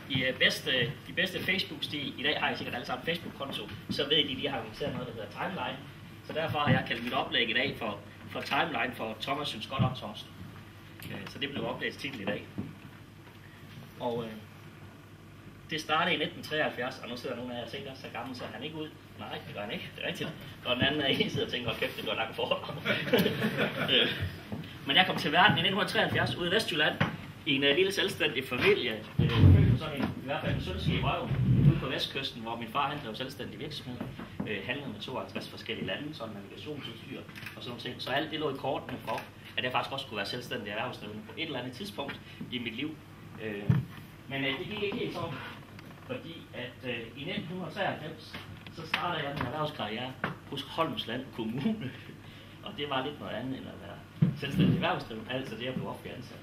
de bedste Facebook-stil, i dag har I sikkert alle sammen Facebook-konto, så ved de, de har organiseret noget, der hedder Timeline. Så derfor har jeg kaldt mit oplæg i dag for Timeline for Thomas Scott og Thomsen. Så det blev oplæst titel i dag. Og det startede i 1973, og nu sidder nogle af jer og tænker, så gammel ser han ikke ud. Nej, det gør han ikke, det er rigtigt. Og den anden af I sidder og tænker, kæft, det går langt for. Men jeg kom til verden i 1973 ude i Vestjylland, i en lille selvstændig familie, sådan i hvert fald en sølvskib røv, ude på vestkysten, hvor min far han drev selvstændig virksomhed, handlede med 52 forskellige lande, sådan navigationsudstyr og sådan ting. Så alt det lå i kortene for, at jeg faktisk også skulle være selvstændig erhvervsdrivende på et eller andet tidspunkt i mit liv. Men det gik ikke helt sådan, fordi at i 1993, så startede jeg min erhvervskarriere hos Holmsland Kommune, og det var lidt noget andet end at være selvstændig erhvervsdrivende, altså det at blive offentlig ansat.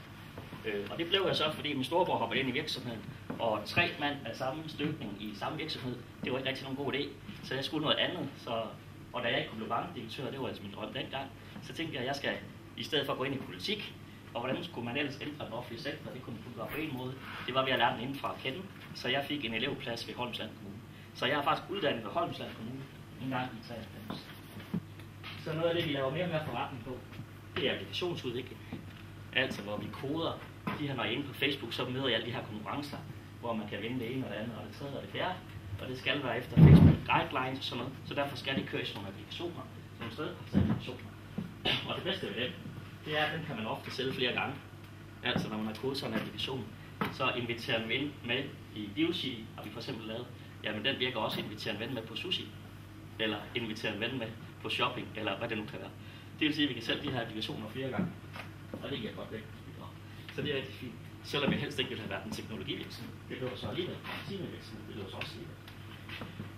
Og det blev jeg så, fordi min storebror hoppede ind i virksomheden, og 3 mand af samme støbning i samme virksomhed, det var ikke rigtig nogen god idé, så jeg skulle noget andet. Og da jeg ikke kunne blive bankdirektør, det var altså min drøm dengang, så tænkte jeg skal i stedet for gå ind i politik, og hvordan skulle man ellers ændre den offentlige sektor, det kunne man gøre på en måde, det var ved at lære den indenfra at kende, så jeg fik en elevplads ved Holmsland Kommune. Så jeg er faktisk uddannet ved Holmsland Kommune en gang i 93. Så noget af det, vi laver mere og mere forretning på, det er applikationsudvikling. Altså hvor vi koder, når jeg er inde på Facebook, så møder jeg alle de her konkurrencer, hvor man kan vinde det ene og det andet, og det tredje og det fjerde. Og det skal være efter Facebook guidelines og sådan noget, så derfor skal det køre i sådan nogle applikationer, nogle stedapplikationer. Og det bedste ved dem, det er, at den kan man ofte sælge flere gange. Altså når man har kodet sådan en applikation, så inviterer en ven med i Divci, har vi for eksempel lavet, jamen den virker også inviterer en ven med på sushi, eller inviterer en ven med på shopping, eller hvad det nu kan være. Det vil sige, at vi kan sælge de her applikationer flere gange, og det giver godt væk. Så det er rigtig fint. Selvom jeg helst ikke ville have været en teknologivirksomhed. Det blev så alligevel en virksomhed, det blev så også alligevel.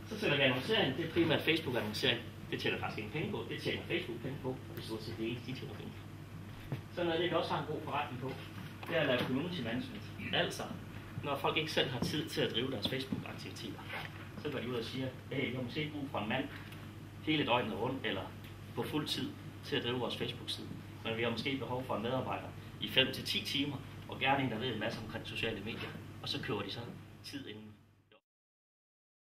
Så sætter vi annoncering, det er primært Facebook-annoncering. Det tjener faktisk ingen penge på, det tjener Facebook penge på, og det er stort set det eneste, de tjener penge på. Så noget af det, vi også har en god forretning på, det er at lave community management. Altså, når folk ikke selv har tid til at drive deres Facebook-aktiviteter, så går de ud og siger, hey, vi har måske brug for en mand hele døgnet rundt, eller på fuld tid til at drive vores Facebook-side. Men vi har måske behov for en medarbejder i 5 til 10 timer, og gerne en, der ved en masse omkring sociale medier, og så køber de så tid inden.